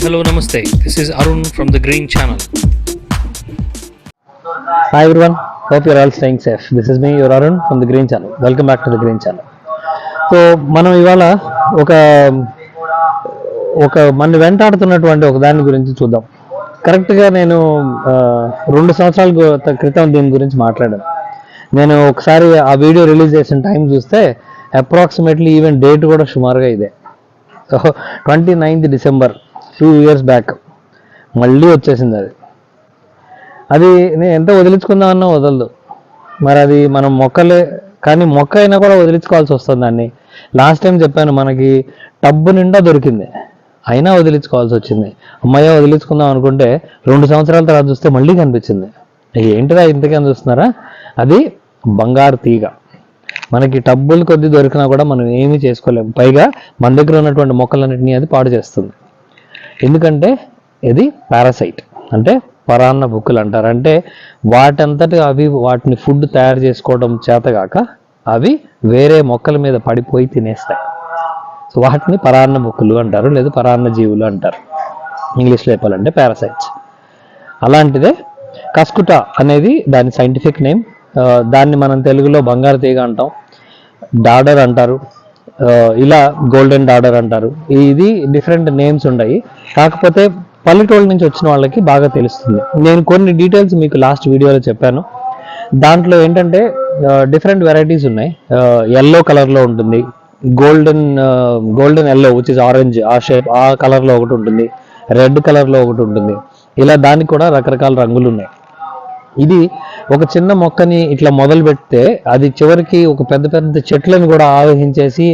Hello, Namaste. This is Arun from the Green Channel. Hi everyone, hope you're all staying safe. This is me, your Arun from the Green Channel. Welcome back to the Green Channel. So మనం ఇవాళ ఒక మన వెంటాడుతున్నటువంటి ఒక దాని గురించి చూద్దాం. కరెక్ట్గా నేను 2 సంవత్సరాల క్రితం దీని గురించి మాట్లాడాను. నేను ఒకసారి ఆ వీడియో రిలీజ్ చేసిన టైం చూస్తే అప్రాక్సిమేట్లీ ఈవెన్ డేట్ కూడా సుమారుగా ఇదే. So 29th December 2 years back మళ్ళీ వచ్చేసింది అది నేను ఎంత వదిలించుకుందామన్నా వదలదు. మరి అది మనం మొక్కలే కానీ మొక్క అయినా కూడా వదిలించుకోవాల్సి వస్తుంది దాన్ని. లాస్ట్ టైం చెప్పాను, మనకి టబ్బు నిండా దొరికింది అయినా వదిలించుకోవాల్సి వచ్చింది. అమ్మాయి వదిలించుకుందాం అనుకుంటే 2 సంవత్సరాల తర్వాత చూస్తే మళ్ళీ కనిపించింది. ఏంటిదా ఇంతకని చూస్తున్నారా? అది బంగారు తీగ. మనకి టబ్బులు కొద్ది దొరికినా కూడా మనం ఏమీ చేసుకోలేము. పైగా మన దగ్గర ఉన్నటువంటి మొక్కలన్నింటినీ అది పాడు చేస్తుంది. ఎందుకంటే ఇది పారాసైట్, అంటే పరాన్న బుక్కులు అంటారు. అంటే వాటంతటి అవి వాటిని ఫుడ్ తయారు చేసుకోవడం చేతగాక అవి వేరే మొక్కల మీద పడిపోయి తినేస్తాయి. సో వాటిని పరాన్న బుక్కులు అంటారు, లేదా పరాన్న జీవులు అంటారు. ఇంగ్లీష్లో చెప్పాలంటే పారాసైట్స్. అలాంటిదే కస్కుటా అనేది దాని సైంటిఫిక్ నేమ్. దాన్ని మనం తెలుగులో బంగారు తీగ అంటాం, డాడర్ అంటారు, ఇలా గోల్డెన్ డాడర్ అంటారు. ఇది డిఫరెంట్ నేమ్స్ ఉన్నాయి. కాకపోతే పల్లెటూళ్ళ నుంచి వచ్చిన వాళ్ళకి బాగా తెలుస్తుంది. నేను కొన్ని డీటెయిల్స్ మీకు లాస్ట్ వీడియోలో చెప్పాను. దాంట్లో ఏంటంటే డిఫరెంట్ వెరైటీస్ ఉన్నాయి. ఎల్లో కలర్లో ఉంటుంది, golden yellow which is orange, ఆ షేప్ ఆ కలర్లో ఒకటి ఉంటుంది, రెడ్ కలర్లో ఒకటి ఉంటుంది. ఇలా దానికి కూడా రకరకాల రంగులు ఉన్నాయి. ఇది ఒక చిన్న మొక్కని ఇట్లా మొదలు పెడితే అది చివరికి ఒక పెద్ద పెద్ద చెట్లను కూడా ఆవహించేసి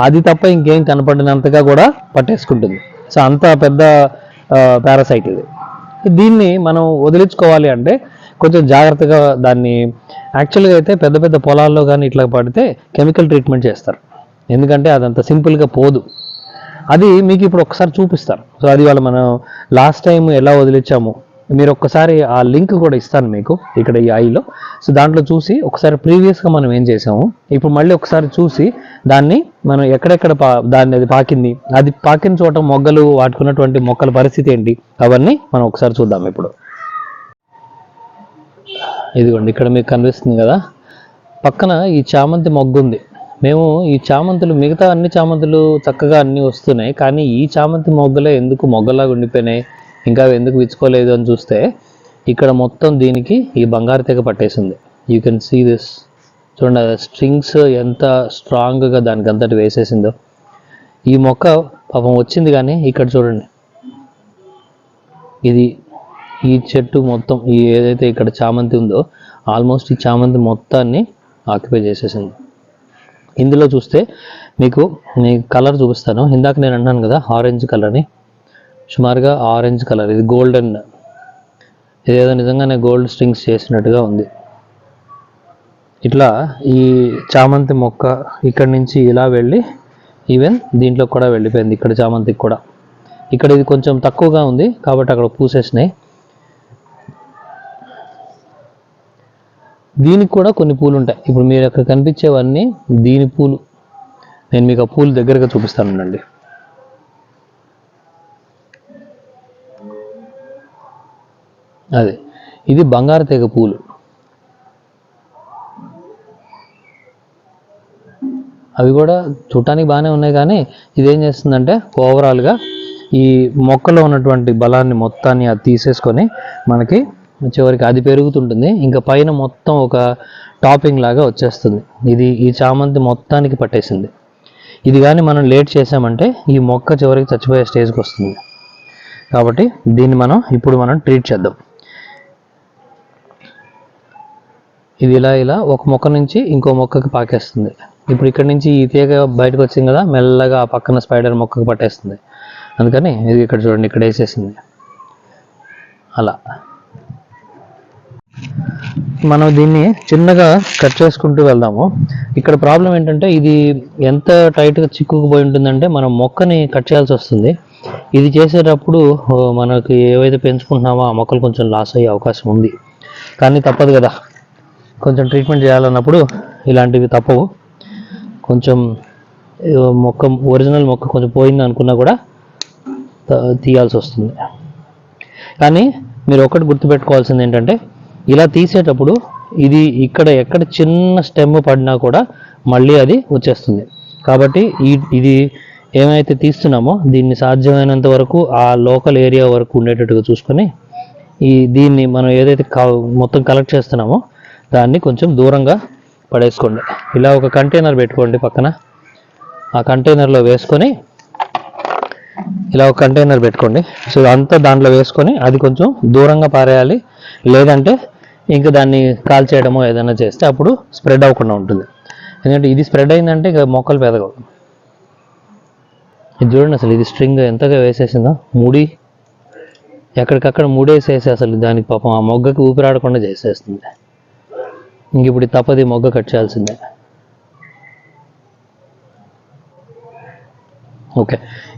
అది తప్ప ఇంకేం కనపడినంతగా కూడా పట్టేసుకుంటుంది. సో అంత పెద్ద పారాసైట్ ఇది. దీన్ని మనం వదిలించుకోవాలి అంటే కొంచెం జాగ్రత్తగా దాన్ని, యాక్చువల్గా అయితే పెద్ద పెద్ద పొలాల్లో కానీ ఇట్లా పడితే కెమికల్ ట్రీట్మెంట్ చేస్తారు. ఎందుకంటే అదంత సింపుల్గా పోదు. అది మీకు ఇప్పుడు ఒకసారి చూపిస్తాను. సో అది వాళ్ళు మనం లాస్ట్ టైం ఎలా వదిలించాము, మీరు ఒక్కసారి ఆ లింక్ కూడా ఇస్తాను మీకు ఇక్కడ ఈ ఐలో. సో దాంట్లో చూసి ఒకసారి ప్రీవియస్గా మనం ఏం చేసాము, ఇప్పుడు మళ్ళీ ఒకసారి చూసి దాన్ని మనం ఎక్కడెక్కడ దాన్ని అది పాకింది, అది పాకిన చోట మొగ్గలు వాటుకున్నటువంటి మొక్కల పరిస్థితి ఏంటి, అవన్నీ మనం ఒకసారి చూద్దాం. ఇప్పుడు ఇదిగోండి, ఇక్కడ మీకు కనిపిస్తుంది కదా, పక్కన ఈ చామంతి మొగ్గు ఉంది. మేము ఈ చామంతులు, మిగతా అన్ని చామంతులు చక్కగా అన్నీ వస్తున్నాయి, కానీ ఈ చామంతి మొగ్గలే ఎందుకు మొగ్గలాగా ఉండిపోయినాయి, ఇంకా ఎందుకు విచ్చుకోలేదు అని చూస్తే ఇక్కడ మొత్తం దీనికి ఈ బంగారు తీగ పట్టేసింది. You can see this. చూడండి, స్ట్రింగ్స్ ఎంత స్ట్రాంగ్గా దానికి అంతటి వేసేసిందో. ఈ మొక్క పాపం వచ్చింది, కానీ ఇక్కడ చూడండి, ఇది ఈ చెట్టు మొత్తం ఈ ఏదైతే ఇక్కడ చామంతి ఉందో ఆల్మోస్ట్ ఈ చామంతి మొత్తాన్ని ఆక్యుపై చేసేసింది. ఇందులో చూస్తే మీకు కలర్ చూపిస్తాను. ఇందాక నేను అన్నాను కదా ఆరెంజ్ కలర్ని, సుమారుగా ఆరెంజ్ కలర్, ఇది గోల్డెన్, ఇదేదో నిజంగానే గోల్డ్ స్ట్రింగ్స్ చేసినట్టుగా ఉంది. ఇట్లా ఈ చామంతి మొక్క ఇక్కడి నుంచి ఇలా వెళ్ళి ఈవెన్ దీంట్లో కూడా వెళ్ళిపోయింది. ఇక్కడ చామంతికి కూడా, ఇక్కడ ఇది కొంచెం తక్కువగా ఉంది కాబట్టి అక్కడ పూసేసినాయి. దీనికి కూడా కొన్ని పూలు ఉంటాయి. ఇప్పుడు మీరు అక్కడ కనిపించేవన్నీ దీని పూలు. నేను మీకు ఆ పూలు దగ్గరగా చూపిస్తానండి. అదే, ఇది బంగారు తీగ పూలు. అవి కూడా చూడటానికి బాగానే ఉన్నాయి, కానీ ఇదేం చేస్తుందంటే ఓవరాల్గా ఈ మొక్కలో ఉన్నటువంటి బలాన్ని మొత్తాన్ని అది తీసేసుకొని మనకి చివరికి అది పెరుగుతుంటుంది. ఇంకా పైన మొత్తం ఒక టాపింగ్ లాగా వచ్చేస్తుంది. ఇది ఈ చామంతి మొత్తానికి పట్టేసింది. ఇది కానీ మనం లేట్ చేసామంటే ఈ మొక్క చివరికి చచ్చిపోయే స్టేజ్కి వస్తుంది. కాబట్టి దీన్ని మనం ట్రీట్ చేద్దాం. ఇది ఇలా ఒక మొక్క నుంచి ఇంకో మొక్కకి పాకేస్తుంది. ఇప్పుడు ఇక్కడ నుంచి ఈ తీగ బయటకు వచ్చింది కదా, మెల్లగా ఆ పక్కన స్పైడర్ మొక్కకు పట్టేస్తుంది. అందుకని ఇది ఇక్కడ చూడండి, ఇక్కడ వేసేసింది. అలా మనం దీన్ని చిన్నగా కట్ చేసుకుంటూ వెళ్దాము. ఇక్కడ ప్రాబ్లం ఏంటంటే ఇది ఎంత టైట్గా చిక్కుకుపోయి ఉంటుందంటే మనం మొక్కని కట్ చేయాల్సి వస్తుంది. ఇది చేసేటప్పుడు మనకి ఏవైతే పెంచుకుంటున్నామో ఆ మొక్కలు కొంచెం లాస్ అయ్యే అవకాశం ఉంది, కానీ తప్పదు కదా. కొంచెం ట్రీట్మెంట్ చేయాలన్నప్పుడు ఇలాంటివి తప్పవు. కొంచెం మొక్క ఒరిజినల్ మొక్క కొంచెం పోయింది అనుకున్నా కూడా తీయాల్సి వస్తుంది. కానీ మీరు ఒకటి గుర్తుపెట్టుకోవాల్సింది ఏంటంటే, ఇలా తీసేటప్పుడు ఇది ఇక్కడ ఎక్కడ చిన్న స్టెమ్ పడినా కూడా మళ్ళీ అది వచ్చేస్తుంది. కాబట్టి ఇది ఏమైతే తీస్తున్నామో దీన్ని సాధ్యమైనంత వరకు ఆ లోకల్ ఏరియా వరకు ఉండేటట్టుగా చూసుకొని దీన్ని మనం ఏదైతే మొత్తం కలెక్ట్ చేస్తున్నామో దాన్ని కొంచెం దూరంగా పడేసుకోండి. ఇలా ఒక కంటైనర్ పెట్టుకోండి పక్కన. ఆ కంటైనర్లో వేసుకొని ఇలా ఒక కంటైనర్ పెట్టుకోండి. సో అంతా దాంట్లో వేసుకొని అది కొంచెం దూరంగా పారేయాలి. లేదంటే ఇంకా దాన్ని కాల్ చేయడమో ఏదైనా చేస్తే అప్పుడు స్ప్రెడ్ అవ్వకుండా ఉంటుంది. ఎందుకంటే ఇది స్ప్రెడ్ అయిందంటే ఇక మొక్కలు పెరగవు. ఇది చూడండి, అసలు ఇది స్ట్రింగ్ ఎంతగా వేసేసిందో, ముడి ఎక్కడికక్కడ ముడేసేసి అసలు దానికి పాపం ఆ మొగ్గకి ఊపిరాడకుండా చేసేస్తుంది. ఇంక ఇప్పుడు తప్పది, మొగ్గ కట్ చేయాల్సిందే. ఓకే,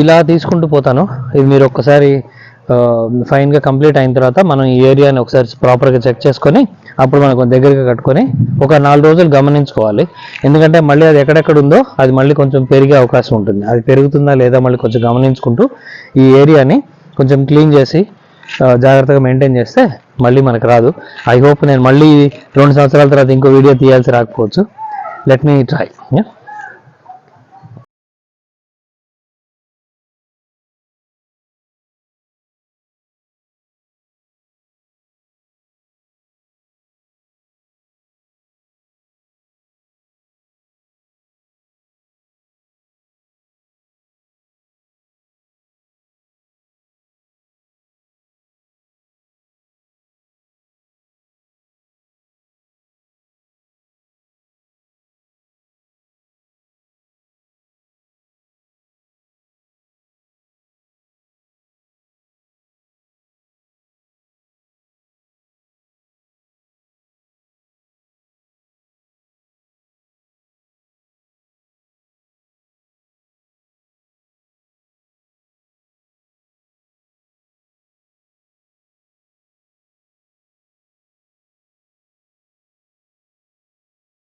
ఇలా తీసుకుంటూ పోతాను. ఇది మీరు ఒక్కసారి ఫైన్గా కంప్లీట్ అయిన తర్వాత మనం ఈ ఏరియాని ఒకసారి ప్రాపర్గా చెక్ చేసుకొని అప్పుడు మనకు దగ్గరగా కట్టుకొని ఒక 4 రోజులు గమనించుకోవాలి. ఎందుకంటే మళ్ళీ అది ఎక్కడెక్కడ ఉందో అది మళ్ళీ కొంచెం పెరిగే అవకాశం ఉంటుంది. అది పెరుగుతుందా లేదా మళ్ళీ కొంచెం గమనించుకుంటూ ఈ ఏరియాని కొంచెం క్లీన్ చేసి జాగ్రత్తగా మెయింటైన్ చేస్తే మళ్ళీ మనకు రాదు. ఐ హోప్ నేను మళ్ళీ 2 సంవత్సరాల తర్వాత ఇంకో వీడియో తీయాల్సి రాకపోవచ్చు. Let me try.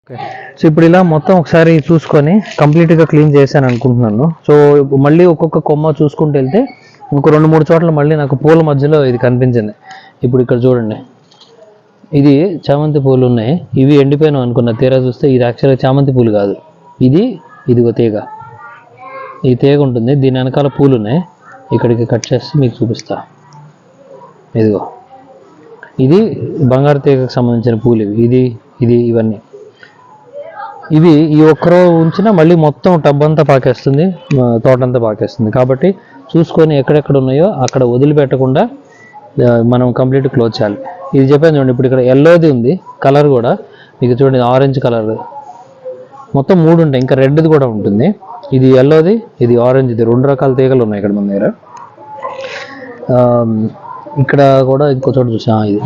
Okay, so ఇప్పుడు ఇలా మొత్తం ఒకసారి చూసుకొని కంప్లీట్గా క్లీన్ చేశాను అనుకుంటున్నాను. సో మళ్ళీ ఒక్కొక్క కొమ్మ చూసుకుంటూ వెళ్తే ఇంకో 2-3 చోట్ల మళ్ళీ నాకు పూల మధ్యలో ఇది కనిపించింది. ఇప్పుడు ఇక్కడ చూడండి, ఇది చామంతి పూలు ఉన్నాయి. ఇవి ఎండిపోయినా అనుకున్న, తీరా చూస్తే ఇది యాక్చువల్గా చామంతి పూలు కాదు. ఇదిగో తీగ, ఈ తీగ ఉంటుంది, దీని వెనకాల పూలు ఉన్నాయి. ఇక్కడికి కట్ చేసి మీకు చూపిస్తా. ఇదిగో, ఇది బంగారు తీగకు సంబంధించిన పూలు. ఇవన్నీ ఈ ఒక్కరో ఉంచినా మళ్ళీ మొత్తం టబ్ అంతా పాకేస్తుంది, తోటంతా పాకేస్తుంది. కాబట్టి చూసుకొని ఎక్కడెక్కడ ఉన్నాయో అక్కడ వదిలిపెట్టకుండా మనం కంప్లీట్ క్లోజ్ చేయాలి. ఇది చెప్పాను చూడండి, ఇప్పుడు ఇక్కడ ఎల్లోది ఉంది కలర్ కూడా మీకు చూడండి, ఆరెంజ్ కలర్ మొత్తం 3 ఉంటాయి. ఇంకా రెడ్ది కూడా ఉంటుంది. ఇది ఎల్లోది, ఇది ఆరెంజ్, ఇది 2 రకాల తీగలు ఉన్నాయి ఇక్కడ మన దగ్గర. ఇక్కడ కూడా ఇంకో చోట చూసా ఇది.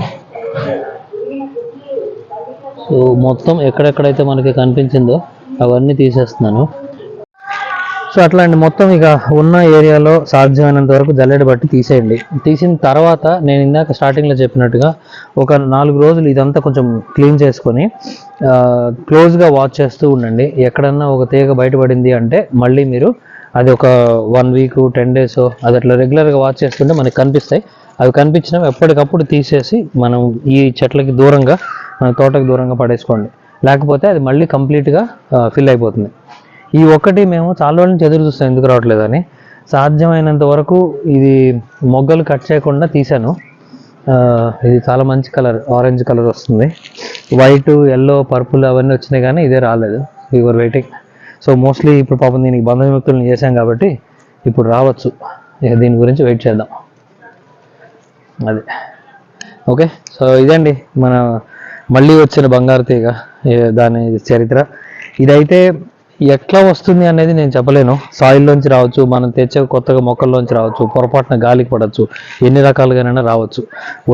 సో మొత్తం ఎక్కడెక్కడైతే మనకి కనిపించిందో అవన్నీ తీసేస్తున్నాను. సో అట్లా అండి, మొత్తం ఇక ఉన్న ఏరియాలో సాధ్యమైనంత వరకు జల్లెడ బట్టి తీసేయండి. తీసిన తర్వాత నేను ఇందాక స్టార్టింగ్లో చెప్పినట్టుగా ఒక 4 రోజులు ఇదంతా కొంచెం క్లీన్ చేసుకొని క్లోజ్గా వాచ్ చేస్తూ ఉండండి. ఎక్కడన్నా ఒక తీగ బయటపడింది అంటే మళ్ళీ మీరు అది ఒక 1 వీక్ 10 డేస్ అది అట్లా రెగ్యులర్గా వాచ్ చేస్తుంటే మనకి కనిపిస్తాయి. అవి కనిపించినవి ఎప్పటికప్పుడు తీసేసి మనం ఈ చెట్లకి దూరంగా, మన తోటకి దూరంగా పడేసుకోండి. లేకపోతే అది మళ్ళీ కంప్లీట్గా ఫిల్ అయిపోతుంది. ఈ ఒక్కటి మేము చాలా రోజుల నుంచి ఎదురు చూస్తాం ఎందుకు రావట్లేదని. సాధ్యమైనంత వరకు ఇది మొగ్గలు కట్ చేయకుండా తీసాను. ఇది చాలా మంచి కలర్, ఆరెంజ్ కలర్ వస్తుంది. వైట్, ఎల్లో, పర్పుల్ అవన్నీ వచ్చినాయి కానీ ఇదే రాలేదు. We were waiting. So mostly ఇప్పుడు పాపం దీనికి బంధ విముక్తులను చేశాం కాబట్టి ఇప్పుడు రావచ్చు. దీని గురించి వెయిట్ చేద్దాం. అది ఓకే. సో ఇదండి మన మళ్ళీ వచ్చిన బంగారు తీగ, దాని చరిత్ర. ఇదైతే ఎట్లా వస్తుంది అనేది నేను చెప్పలేను. సాయిల్లోంచి రావచ్చు, మనం తెచ్చే కొత్తగా మొక్కల్లోంచి రావచ్చు, పొరపాటున గాలికి పడవచ్చు, ఎన్ని రకాలుగానైనా రావచ్చు.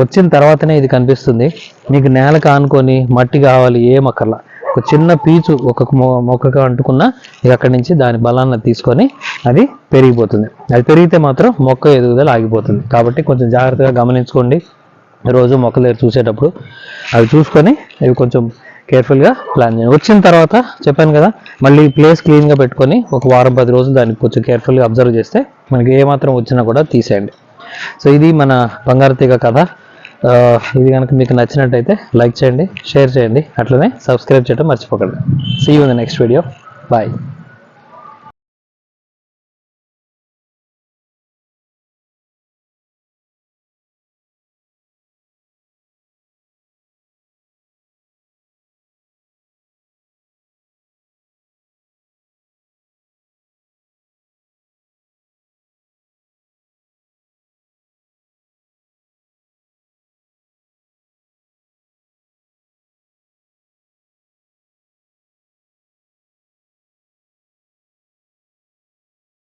వచ్చిన తర్వాతనే ఇది కనిపిస్తుంది. మీకు నేలకు ఆనుకొని మట్టి కావాలి ఏం అక్కర్లా. ఒక చిన్న పీచు ఒక మొక్కగా అంటుకున్నా ఇక అక్కడి నుంచి దాని బలాన్ని తీసుకొని అది పెరిగిపోతుంది. అది పెరిగితే మాత్రం మొక్క ఎదుగుదల ఆగిపోతుంది. కాబట్టి కొంచెం జాగ్రత్తగా గమనించుకోండి. రోజు మొక్కలు దగ్గర చూసేటప్పుడు అవి చూసుకొని ఇవి కొంచెం కేర్ఫుల్గా ప్లాన్ చేయండి. వచ్చిన తర్వాత చెప్పాను కదా, మళ్ళీ ప్లేస్ క్లీన్గా పెట్టుకొని ఒక వారం 10 రోజులు దానికి కొంచెం కేర్ఫుల్గా అబ్జర్వ్ చేస్తే మనకి ఏమాత్రం వచ్చినా కూడా తీసేయండి. సో ఇది మన బంగారు తీగ కథ. ఇది కనుక మీకు నచ్చినట్టయితే లైక్ చేయండి, షేర్ చేయండి, అట్లనే సబ్స్క్రైబ్ చేయడం మర్చిపోకండి. See you in the next video. Bye.